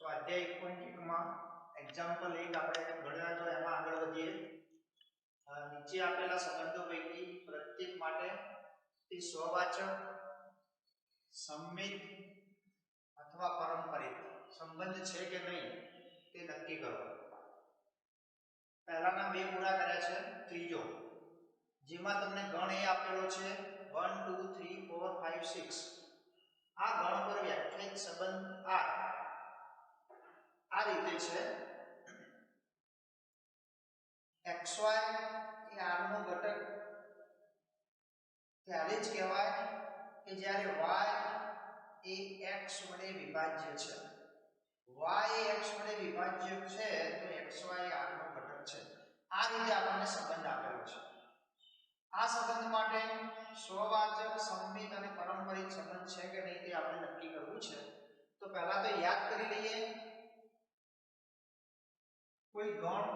स्वाध्याय 1.1 માં એક્ઝામ્પલ 1 આપણે ગણ્યા તો એમાં આગળ વધીએ। નીચે આપેલા સંબંધો પૈકી પ્રત્યેક માટે તે સ્વવાચક, સંમિત અથવા પારંપરિક સંબંધ છે કે નહીં તે નક્કી કરો। પહેલાના બે પૂરા કર્યા છે, ત્રીજો જેમાં તમને ગણ એ આપેલો છે 1 2 3 4 5 6 આ ગણ પર વ્યાખ્યાયિત સંબંધ આ રીતે છે। xy એ r નો ઘટક ત્યારે જ કહેવાય કે જ્યારે y એ x વડે વિભાજ્ય છે। y એ x વડે વિભાજ્ય છે તો xy એ r નો ઘટક છે। આ રીતે આપણને સંબંધ આપેલો છે। આ સંબંધ માટે સ્વવાચક, સંમિત અને પારંપરિક સંબંધ છે કે નહીં તે આપણે નક્કી કરવું છે। તો પહેલા તો યાદ કરી લઈએ, કોઈ ગણ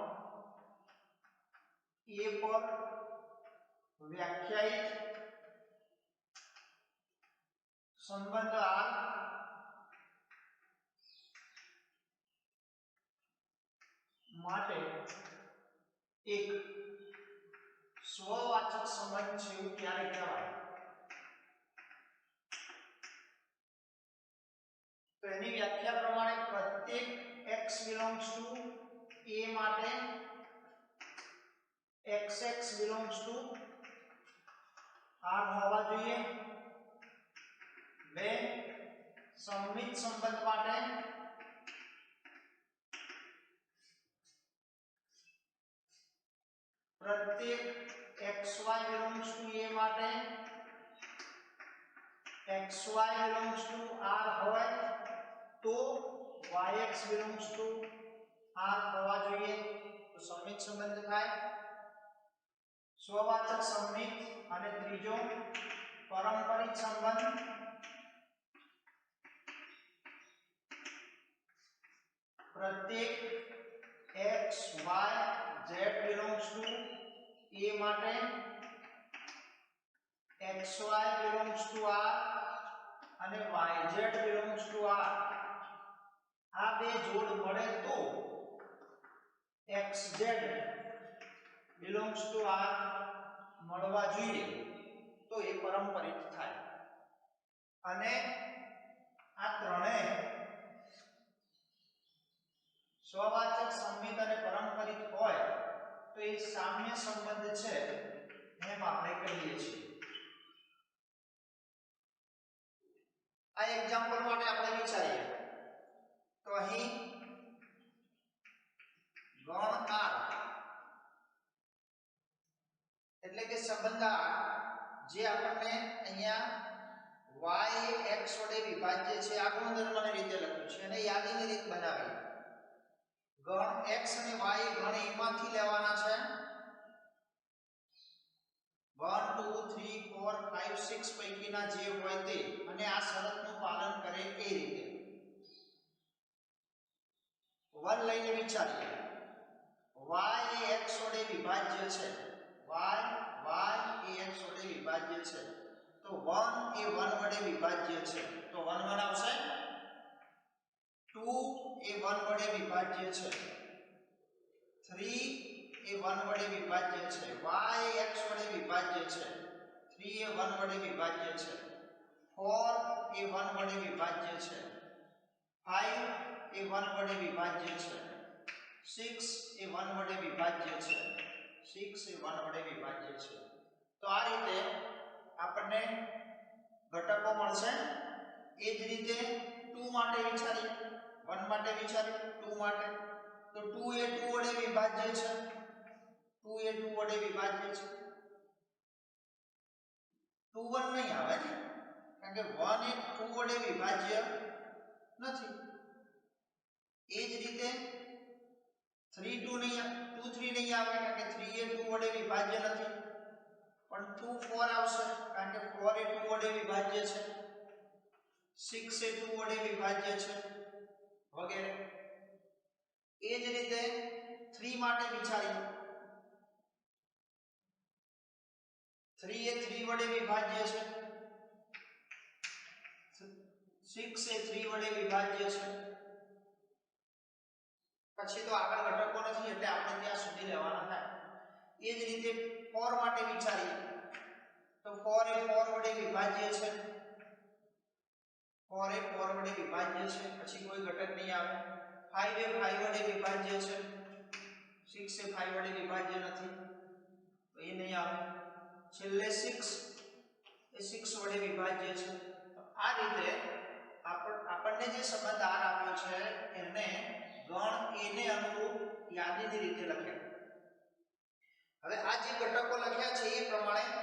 a પર વ્યાખ્યાયિત સંબંધ r માટે એક સ્વવાચક સંબંધ છે એવું ક્યારે કહેવાય? તો એની વ્યાખ્યા પ્રમાણે પ્રત્યેક x belongs to a માટે xx belongs to r હોવા જોઈએ। બે સંમિત સંબંધ માટે પ્રત્યેક xy belongs to a માટે xy belongs to r હોય તો yx belongs to r હોવા જોઈએ, તો સંમિત સંબંધ થાય। સ્વવાચક, સંમિત અને ત્રીજો પારંપરિક સંબંધ પ્રત્યેક x y z belongs to a માટે xy belongs to r અને yz belongs to r આ બે જોડ મળે તો xz belongs to r મળવા જોઈએ, તો એ પારંપરિક થાય। અને આ ત્રણેય સ્વવાચક, સંમિત અને પારંપરિક હોય તો એ સામ્ય સંબંધ છે એમ આપણે કહીએ છીએ। આ એક્ઝામ્પલ માટે આપણે વિચારીએ તો અહીં ગણ r એટલે કે સંબંધ r જે આપણને અહીંયા y એ x વડે વિભાજ્ય છે આ ગુણધર્મને રીતે લખ્યું છે અને યાદીની રીત બનાવી। ગણ x અને y ગણ a માંથી લેવાના છે 1 2 3 4 5 6 પૈકીના જે હોય તે, અને આ શરતનું પાલન કરે એ રીતે 1 લઈને વિચારીએ। y એ x વડે વિભાજ્ય છે, y એ x વડે વિભાજ્ય છે તો 1 એ 1 વડે વિભાજ્ય છે તો 1 1 આવશે। 2 એ 1 વડે વિભાજ્ય છે, 3 એ 1 વડે વિભાજ્ય છે, y એ x વડે વિભાજ્ય છે, 3 એ 1 વડે વિભાજ્ય છે, 4 એ 1 વડે વિભાજ્ય છે, 5 એ 1 વડે વિભાજ્ય છે, 6 એ 1 વડે વિભાજ્ય છે, 6 એ 1 વડે વિભાજ્ય છે। તો આ રીતે આપણને ઘટકો મળશે। એ જ રીતે 2 માટે વિચારીએ, 1 માટે વિચારીએ, 2 માટે તો 2 એ 2 વડે વિભાજ્ય છે, 2 એ 2 વડે વિભાજ્ય છે, 2 1 નહીં આવે ને, કારણ કે 1 એ 2 વડે વિભાજ્ય નથી। એ જ રીતે 3 2 નહીં 2 3 નહીં આવે કારણ કે 3 એ 2 વડે વિભાજ્ય નથી, પણ 2 4 આવશે કારણ કે 4 એ 2 વડે વિભાજ્ય છે, 6 એ 2 વડે વિભાજ્ય છે વગેરે। એ જ રીતે 3 માટે વિચારીએ, 3 એ 3 વડે વિભાજ્ય છે, 6 એ 3 વડે વિભાજ્ય છે, પછી તો આગળ ઘટકો નથી એટલે આપણે ત્યાં સુધી લેવાના થાય. એ જ રીતે 4 માટે વિચારીએ તો 4 એ 4 વડે વિભાજ્ય છે. 4 એ 4 વડે વિભાજ્ય છે, પછી કોઈ ઘટક નહીં આવે. 5 એ 5 વડે વિભાજ્ય છે. 6 એ 5 વડે વિભાજ્ય નથી તો એ નહીં આવે. છેલ્લે 6 એ 6 વડે વિભાજ્ય છે. તો આ રીતે આપણને જે સંબંધ R આપ્યો છે એને ગણ A ને અનુરૂપ યાદીની રીતે લખ્યા. હવે આ જે ઘટકો લખ્યા છે એ પ્રમાણે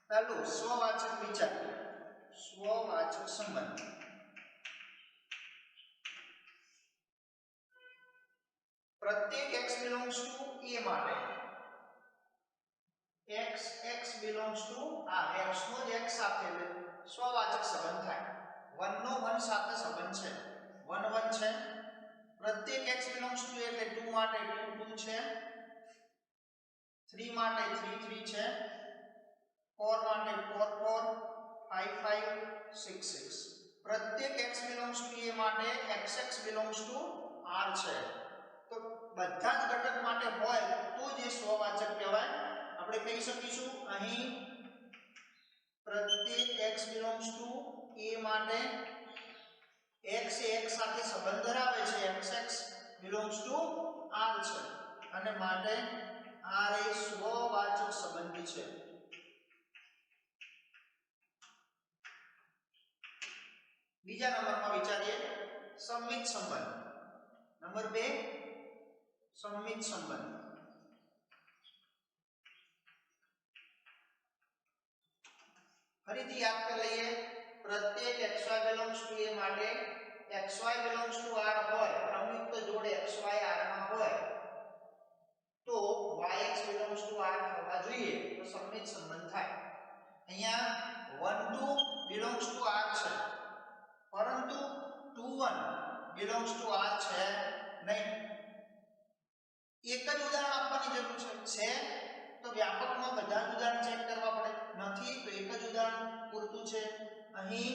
ચાલો સ્વવાચક વિચારીએ. સ્વવાચક સંબંધ. પ્રત્યેક x belongs to A માટે x belongs to x નો જ x સાથે સ્વવાચક સંબંધ થાય. 1 નો 1 સાથે સંબંધ છે. 1 1 છે. પ્રત્યેક x belongs to એટલે 2 માટે 2 2 છે. 3 માટે 3 3 છે. 4 માટે 4 4 5 5 6 6. પ્રત્યેક x belongs to A માટે x belongs to R છે. તો બધા જ ઘટક માટે હોય તો જે સ્વવાચક કહેવાય. આપણે કહી શકીશું અહીં પ્રત્યેક x belongs to A માટે x એ x સાથે સંબંધ ધરાવે છે. x belongs to R છે અને માટે R એ સ્વવાચક સંબંધી છે. બીજા નંબરમાં વિચારીએ સંમિત સંબંધ. નંબર 2 સંમિત સંબંધ. ફરીથી યાદ કરી લઈએ. પ્રત્યેક xy belongs to A માટે xy belongs to R હોય, સંયુક્ત જોડ xy R માં હોય તો yx belongs to R થવા જોઈએ તો સંમિત સંબંધ થાય. અહીંયા 1 2 belongs to R છે પરંતુ 2 1 belongs to R છે નહીં. એક જ ઉદાહરણ આપવાની જરૂર છે તો વ્યાપકમાં બધા જ ઉદાહરણ ચેક કરવા પડે. નથી તો એક જ ઉદાહરણ પૂરતું છે. અહીં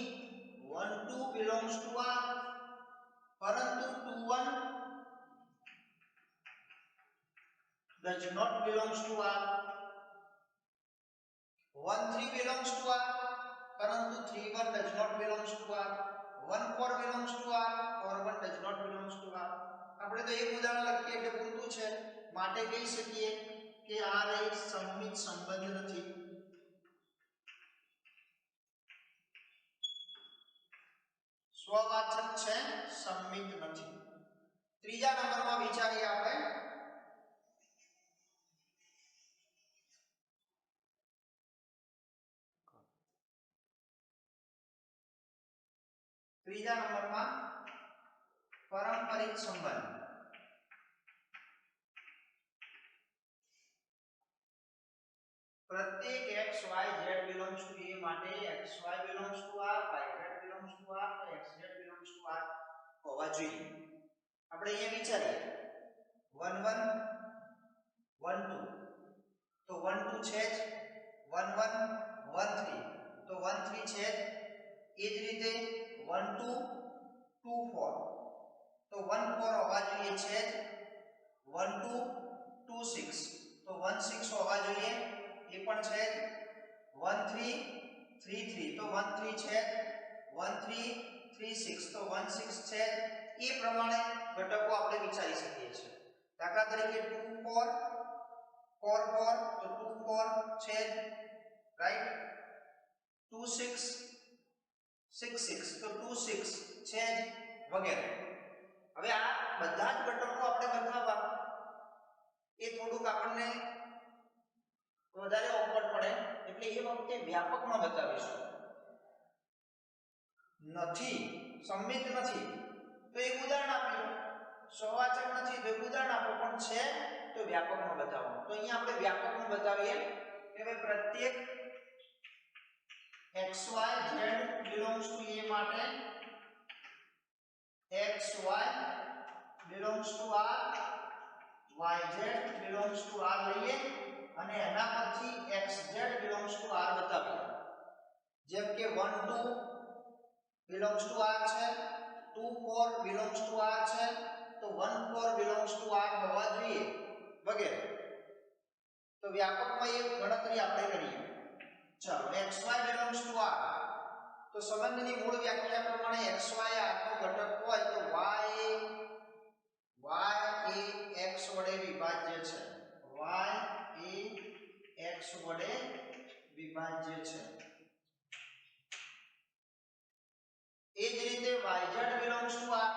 1 2 belongs to R પરંતુ 2 1 does not belongs to R. 1 3 belongs to R પરંતુ 3 1 does not belongs to R. 1 4 belongs to R 4 1 does not belongs to R. આપણે તો એક ઉદાહરણ લખીએ એટલે પૂરતું છે. માટે કહી શકીએ કે R એ સંમિત સંબંધ નથી. સ્વવાચક છે, સંમિત નથી. ત્રીજા નંબરમાં વિચારીએ આપણે પારંપરિક સંબંધ. પ્રત્યેક x y z belongs to A માટે x y belongs to R, y z belongs to R તો x z belongs to R હોવા જોઈએ. આપણે અહીંયા વિચારીએ 1 1 1 2 તો 1 2 છે જ. 1 1 1 3 તો 1 3 છે જ. એ જ રીતે 1 2 2 4 તો 1 4 હોવા જોઈએ છે જ. 1 2 2 6 તો 1 6 હોવા જોઈએ એ પણ છે જ. 1 3 3 3 તો 1 3 છે જ. 1 3 3 6 તો 1 6 છે જ. એ પ્રમાણે ઘટકો આપણે વિચારી શકીએ છીએ. દાખલા તરીકે 2 4 4 4 તો 2 4 છે જ રાઈટ. 2 6 6 6 તો 2 6 છે જ વગેરે. હવે આ બધા જ ઘટકો આપણે બતાવવા એ થોડુંક આપણને વધારે ઓકવર્ડ પડે એટલે એ વખતે વ્યાપકમાં બતાવીશું. નથી સંમિત નથી તો એક ઉદાહરણ આપ્યું. સ્વવાચક નથી તો એક ઉદાહરણ આપો. પણ છે તો વ્યાપકમાં બતાવો. તો અહીંયા આપણે વ્યાપકમાં બતાવીએ કે ભાઈ પ્રત્યેક xy z belongs to A માટે xy belongs to R yz belongs to R લઈએ અને એના પછી xz belongs to R બતાવીએ. જેમ કે 1 2 belongs to R છે, 2 4 belongs to R છે તો તો 1 4 બિલોંગ્સ ટુ r હોવા જોઈએ વગેરે. તો વ્યાપકમાં એક ગણતરી આપણે કરીએ. ચાલો xy બિલોંગ્સ ટુ r, તો સંબંધની મૂળ વ્યાખ્યા પ્રમાણે xy r નો ઘટક હોય તો y એ x વડે વિભાજ્ય છે. y એ x વડે વિભાજ્ય છે. એ જ રીતે yz belongs to r,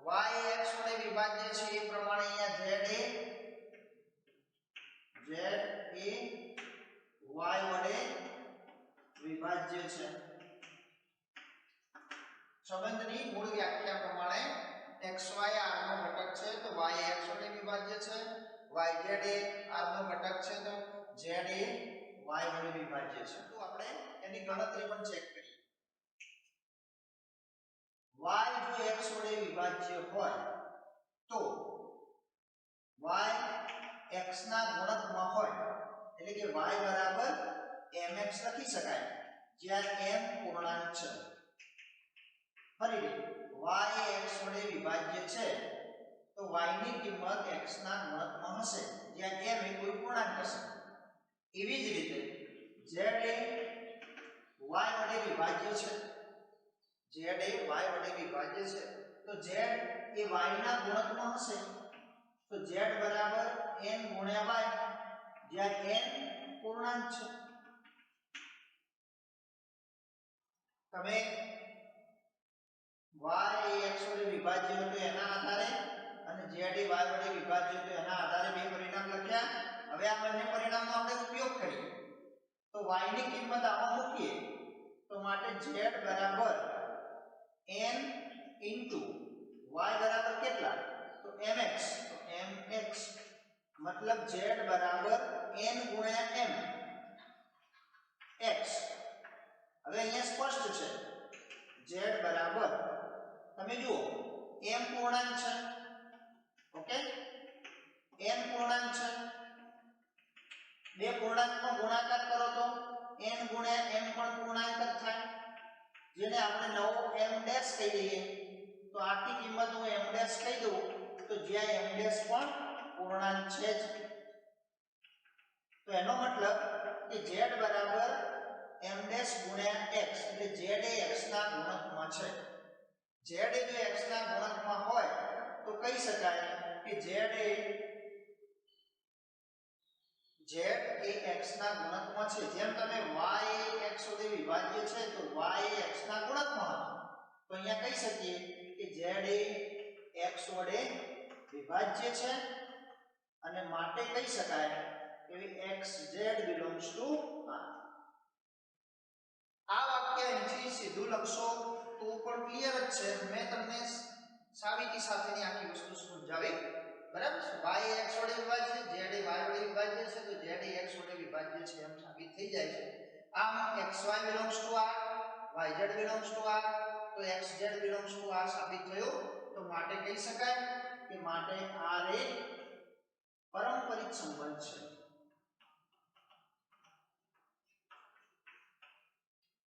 y A x વડે વિભાજ્ય છે એ પ્રમાણે અહીંયા z એ y વડે વિભાજ્ય છે. સંબંધની મૂળ વ્યાખ્યા પ્રમાણે xy r નો ઘટક છે તો y એ x વડે વિભાજ્ય છે, yz એ r નો ઘટક છે તો z એ y વડે વિભાજ્ય છે. તો આપણે એની ગણતરી પણ ચેક કરીએ. y જો x વડે વિભાજ્ય હોય તો y x ના ગુણકમાં હોય, એટલે કે y બરાબર mx લખી શકાય જ્યાં m પૂર્ણાંક છે. ફરીથી y એ x વડે વિભાજ્ય છે તો y ની કિંમત x ના ગુણકમાં હશે જ્યાં m એ કોઈ પૂર્ણાંક હશે. એવી જ રીતે z એ y વડે વિભાજ્ય છે, z એ y વડે વિભાજ્ય છે તો z એ y ના ગુણકમાં હશે તો z બરાબર n ગુણ્યા y જ્યાં n પૂર્ણાંક છે. તમે y એ x વડે વિભાજ્ય હતો એના આધારે અને z એ y વડે વિભાજ્ય હતો એના આધારે બે પરિણામ લખ્યા. હવે આ બંને પરિણામનો આપણે ઉપયોગ કરીએ તો y ની કિંમત આમાં મૂકીએ તો માટે z બરાબર n into y બરાબર કેટલા તો mx, તો mx મતલબ z બરાબર n ગુણ્યા m x. હવે અહીંયા સ્પષ્ટ છે z બરાબર, તમે જુઓ m પૂર્ણાંક છે, ઓકે, n પૂર્ણાંક છે, બે પૂર્ણાંકનો ગુણાકાર કરો તો n ગુણ્યા m પણ પૂર્ણાંક જ થાય, જેને આપણે નવો m ડેશ કહી દઈએ તો આટલી કિંમત હું m ડેશ કહી દઉં તો જ્યાં m ડેશ પણ પૂર્ણાંક છે જ. તો એનો મતલબ કે z બરાબર m ડેશ ગુણ્યા x, એટલે z એ x ના ગુણકમાં છે. z એ જો x ના ગુણકમાં હોય તો કહી શકાય કે z એ x ના ગુણકમાં છે. જેમ તમે y એ x વડે વિભાજ્ય છે તો y એ x ના ગુણકમાં હતો તો અહીંયા કહી શકીએ કે z એ x વડે વિભાજ્ય છે અને માટે કહી શકાય કે xz belongs to r. આ વાક્ય અહીંથી સીધું લખશો તો પણ ક્લિયર જ છે. મેં તમને સાબિતી સાથેની આખી વસ્તુ સમજાવી, બરાબર છે. y એ x વડે વિભાજ્ય છે, z એ y વડે વિભાજ્ય છે તો z એ x વડે વિભાજ્ય છે એમ સાબિત થઈ જાય છે. આમ xy belongs to r, yz belongs to r, તો xz belongs to r સાબિત થયો. તો માટે કહી શકાય કે માટે r એ પારંપરિક સંબંધ છે.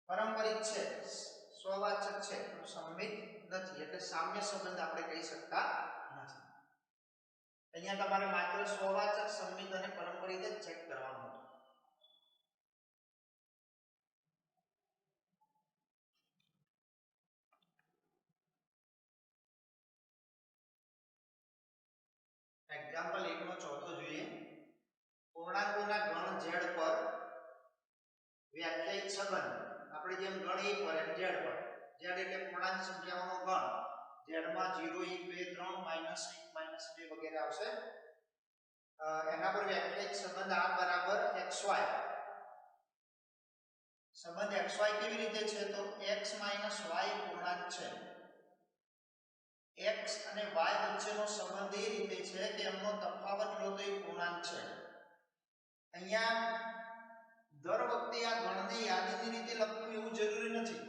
પારંપરિક છે, સ્વવાચક છે, સંમિત નથી, એટલે સામ્ય સંબંધ આપણે કહી શકતા નથી. અહીંયા તમારે માત્ર સ્વવાચક, સંમિત અને પારંપરિક જ ચેક કરવાનું હતું. એક્ઝામ્પલ 1 નો ચોથો જોઈએ. પૂર્ણાંકોના ગણ z પર વ્યાખ્યાયિત સંબંધ. આપણે જેમ ગણ 1 પર એમ z પર, z એટલે પૂર્ણાંક સંખ્યાઓનો ગણ, z માં 0 1 2 3 -1 -2 વગેરે આવશે. એના પર વ્યાખ્યાયિત સંબંધ r બરાબર xy. સંબંધ xy કેવી રીતે છે તો x y પૂર્ણાંક છે. x અને y વચ્ચેનો સંબંધ એ રીતે છે કે એમનો તફાવત લો તો એ પૂર્ણાંક છે. અહીંયા દર વખતે આ ગણને યાદીની રીતે લખવું એવું જરૂરી નથી,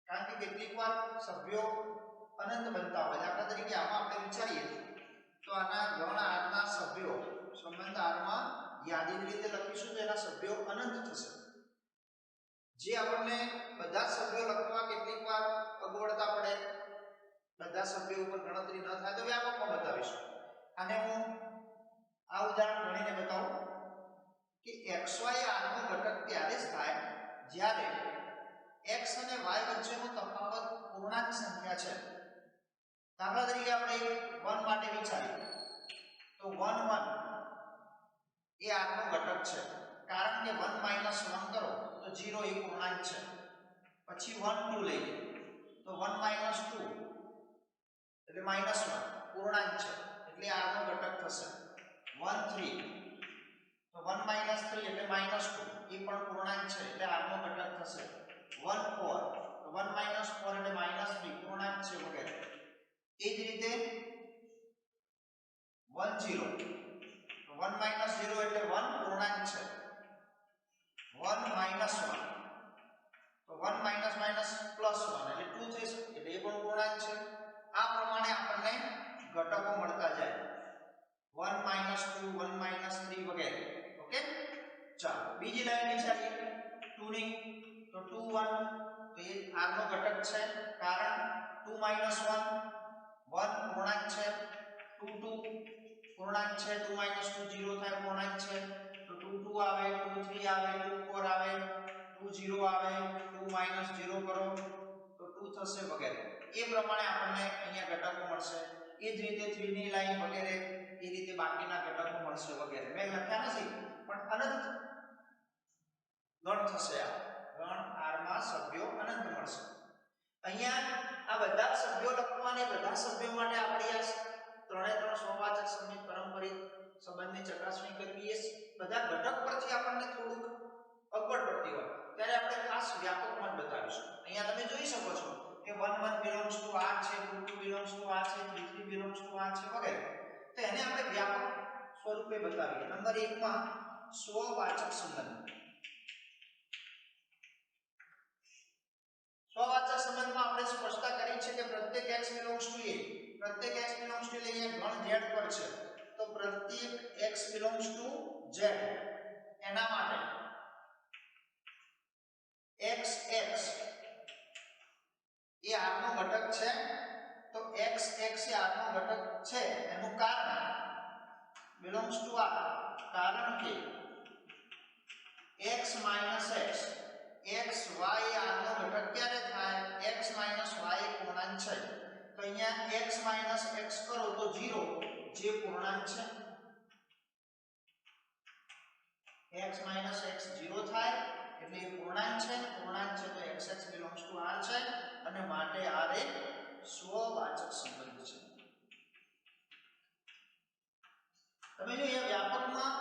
કારણ કે કેટલીકવાર સભ્યો અનંત બનતા હોય. દાખલા તરીકે આમાં આપણે વિચારીએ તો આના ગણ r ના સભ્યો સંબંધ r માં યાદીની રીતે લખીશું તો એના સભ્યો અનંત થશે, જે આપણને બધા સભ્યો લખવા કેટલીકવાર અગવડતા પડે. બધા સભ્યો ઉપર ગણતરી ન થાય તો વ્યાપકમાં બતાવીશું. અને હું આ ઉદાહરણ ગણીને બતાવું કે xy r નો ઘટક ત્યારે જ થાય જ્યારે x અને y વચ્ચેનો તફાવત પૂર્ણાંક સંખ્યા છે. દાખલા તરીકે આપણે 1 માટે વિચારીએ તો 1 1 એ r નો ઘટક છે, કારણ કે 1 - 1 કરો તો 0 એ પૂર્ણાંક છે. પછી 1 2 લઈએ તો 1 - 2 એટલે -1 પૂર્ણાંક છે, એટલે r નો ઘટક થશે. 1 3 તો 1 - 3 એટલે -2 એ પણ પૂર્ણાંક છે, એટલે r નો ઘટક થશે. 1 4 તો 1 - 4 એટલે -3 પૂર્ણાંક છે વગેરે. એ જ રીતે 1 0 તો 1 - 0 એટલે 1 પૂર્ણાંક છે. 1 - 1 તો 1 - -1 એટલે 2 થશે, એટલે એ પણ પૂર્ણાંક છે. આ પ્રમાણે આપણને ઘટકો મળતા જાય. 1 - 2 1 - 3 વગેરે. ઓકે, ચાલો બીજી લાઈન વિચારીએ 2 ની. તો 2 1 તો એ r નો ઘટક છે, કારણ 2 - 1 1 પૂર્ણાંક છે. 2 2 પૂર્ણાંક છે. 2 - 2 0 થાય, પૂર્ણાંક છે. તો 2 2 આવે, 2 3 આવે, 2 4 આવે, 2 0 આવે, 2 - 0 કરો તો 2 થશે વગેરે. એ પ્રમાણે આપણને અહીંયા ઘટકો મળશે. એ જ રીતે 3 ની લાઈન વગેરે એ રીતે બાકીના ઘટકો મળશે વગેરે. મેં લખ્યા નથી પણ અનંત ગણ થશે. આ ગણ r માં સભ્યો અનંત મળશે. અહીંયા આ બધા સભ્યો લખવાને બધા સભ્યો માટે આપણે આ ત્રણે ત્રણ સમવાચક સંમિત પારંપરિક સંબંધની ચકાસણી કરવી છે. બધા ઘટક પરથી આપણને થોડુંક અગવડ પડતી હોય ત્યારે આપણે ખાસ વ્યાપકમાં બતાવીશું. અહીંયા તમે જોઈ શકો છો કે 1 1 belongs to r છે, 2 2 belongs to r છે, 3 3 belongs to r છે વગેરે. તો એને આપણે વ્યાપક સ્વરૂપે બતાવીએ. નંબર 1 માં સ્વવાચક સંબંધ. સ્વવાચક સંબંધમાં આપણે સ્પષ્ટતા કરી છે કે પ્રત્યેક x belongs to a, પ્રત્યેક x belongs to a અહીંયા ગણ z પર છે, તો પ્રત્યેક x belongs to z એના માટે x x એ r નો ઘટક છે. તો x x એ r નો ઘટક છે એનું કારણ belongs to r, કારણ કે x minus x x y એ r નો ઘટક ક્યારે થાય? x minus y એ પૂર્ણાંક છે. તો અહીંયા x minus x કરો તો 0 જે પૂર્ણાંક છે. x minus x 0 થાય એટલે એ પૂર્ણાંક છે. પૂર્ણાંક છે તો xx belongs to r છે અને માટે r એક સ્વવાચક સંબંધ છે. તમે જો અહીંયા વ્યાપકમાં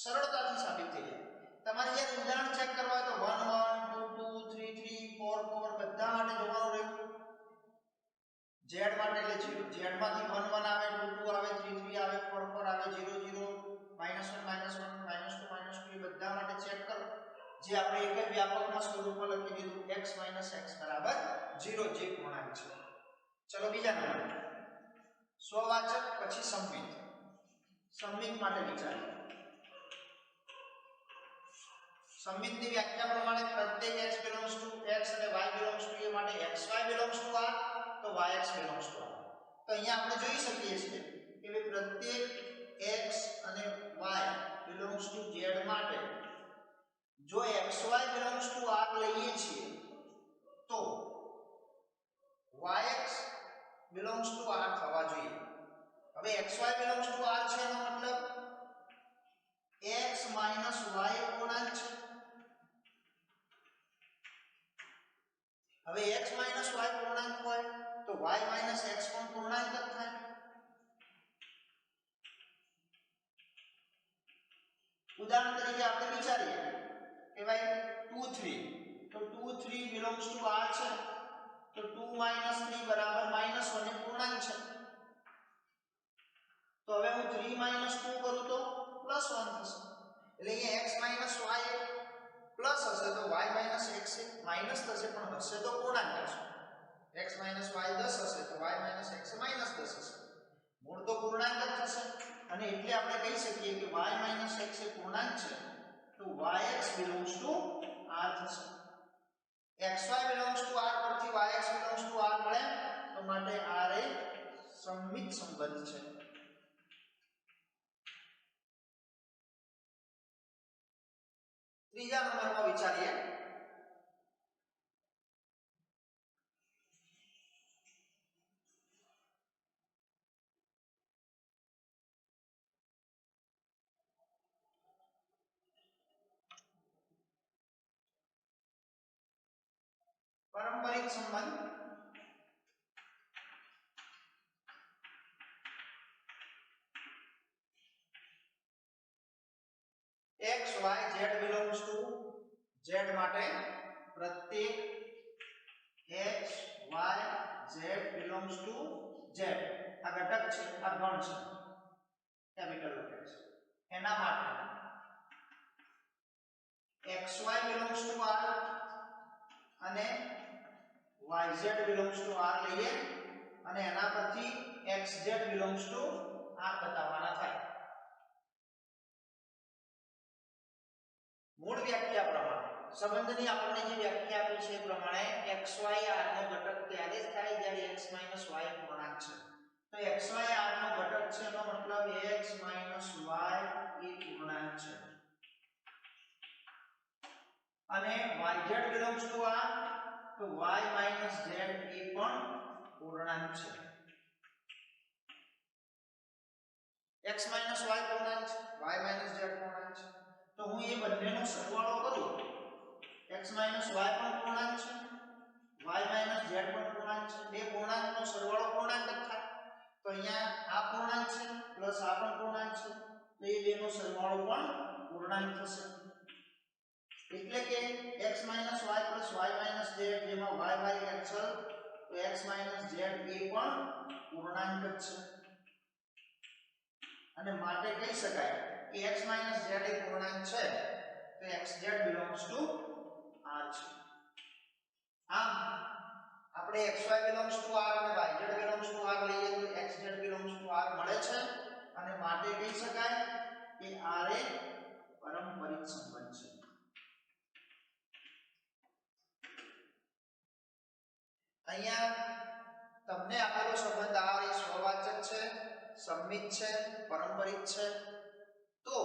સરળતાથી સાબિત થઈ જાય. તમારે જ્યારે ઉદાહરણ ચેક કરવા તો 1 1 2 2 3 3 4 4 બધા માટે જોવાનું રહ્યું. z માટે એટલે z માંથી 1 1 આવે, 2 2 આવે, 3 3 આવે, 4 4 આવે, 0 0 -1 -1 -2 -2 એ બધા માટે ચેક કરો. જે આપણે એક જ વ્યાપકમાં સ્વરૂપમાં લખી દીધું x - x બરાબર 0 જે પૂર્ણાંક છે. ચલો બીજા નંબર સ્વવાચક પછી સંમિત. સંમિત માટે વિચારીએ. સંમિતની વ્યાખ્યા પ્રમાણે પ્રત્યેક x belongs to x અને y belongs to a માટે xy belongs to r તો yx belongs to r. તો અહીંયા આપણે જોઈ શકીએ છીએ કે પ્રત્યેક x અને y belongs to z માટે જો xy belongs to r લઈએ છીએ તો yx belongs to r થવા જોઈએ. હવે xy belongs to r છે એનો મતલબ x minus y પૂર્ણાંક છે. હવે x minus y પૂર્ણાંક હોય તો y minus x પણ પૂર્ણાંક જ થાય. ઉદાહરણ તરીકે આપણે વિચારીએ કે ભાઈ 2 3 તો 2 3 belongs to r છે તો 2 minus 3 બરાબર -1 એ પૂર્ણાંક છે. તો હવે હું 3 minus 2 કરું તો +1 થશે. એટલે અહીંયા x minus y પ્લસ હશે તો y minus x એ માઈનસ થશે, પણ હશે તો પૂર્ણાંક હશે. x minus y 10 હશે તો y minus x એ -10 હશે. મૂળ તો પૂર્ણાંક જ થશે અને એટલે આપણે કહી શકીએ કે y minus x એ પૂર્ણાંક છે તો yx belongs to r થશે. xy belongs to r પરથી yx belongs to r મળે તો તો માટે આર એ સંમિત સંબંધ છે. ત્રીજા નંબરમાં વિચારીએ પારંપરિક સંબંધ. x y z belongs to z માટે પ્રત્યેક x y z belongs to z આ ઘટક છે, આ ગણ છે, કેપિટલ લેટર છે. એના માટે xy belongs to r અને yz belongs to r લઈએ અને એના પરથી xz belongs to r બતાવવાના થાય. મૂળ વ્યાખ્યા પ્રમાણે સંબંધની આપણને જે વ્યાખ્યા આપી છે એ પ્રમાણે xy r નો ઘટક ત્યારે જ થાય જ્યારે x y પૂર્ણાંક છે. તો xy r નો ઘટક છે એનો મતલબ x y એ પૂર્ણાંક છે અને yz belongs to r તો y z એ પણ પૂર્ણાંક છે. x y પૂર્ણાંક છે, y z પૂર્ણાંક છે. તો હું એ બંનેનો સરવાળો કરું, x y પણ પૂર્ણાંક છે, y z પણ પૂર્ણાંક છે. બે પૂર્ણાંકનો સરવાળો પૂર્ણાંક જ થાય. તો અહીંયા આ પૂર્ણાંક છે પ્લસ આ પણ પૂર્ણાંક છે, તો એ બેનો સરવાળો પણ પૂર્ણાંક થશે. એટલે કે x y y z જેમાં y કેન્સલ, તો x z એ પણ પૂર્ણાંક જ છે અને માટે કહી શકાય કે x z એ પૂર્ણાંક છે તો xz belongs to r છે. આમ આપણે xy belongs to r અને yz belongs to r લઈએ તો xz belongs to r મળે છે અને માટે કહી શકાય કે r એ પારંપરિક સંબંધ છે. અહીંયા તમને આપેલો સંબંધ r એ સ્વવાચક છે, સંમિત છે, પારંપરિક છે. તો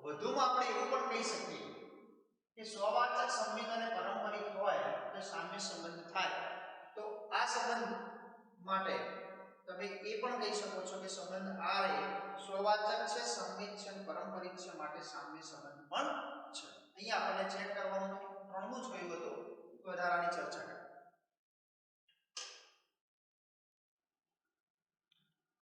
વધુમાં આપણે એવું પણ કહી શકીએ કે સ્વવાચક, સંમિત અને પારંપરિક હોય તો સામ્ય સંબંધ થાય. તો આ સંબંધ માટે તમે એ પણ કહી શકો છો કે સંબંધ r એ સ્વવાચક છે, સંમિત છે અને પારંપરિક છે માટે સામ્ય સંબંધ પણ છે. અહીંયા આપણે ચેક કરવાનું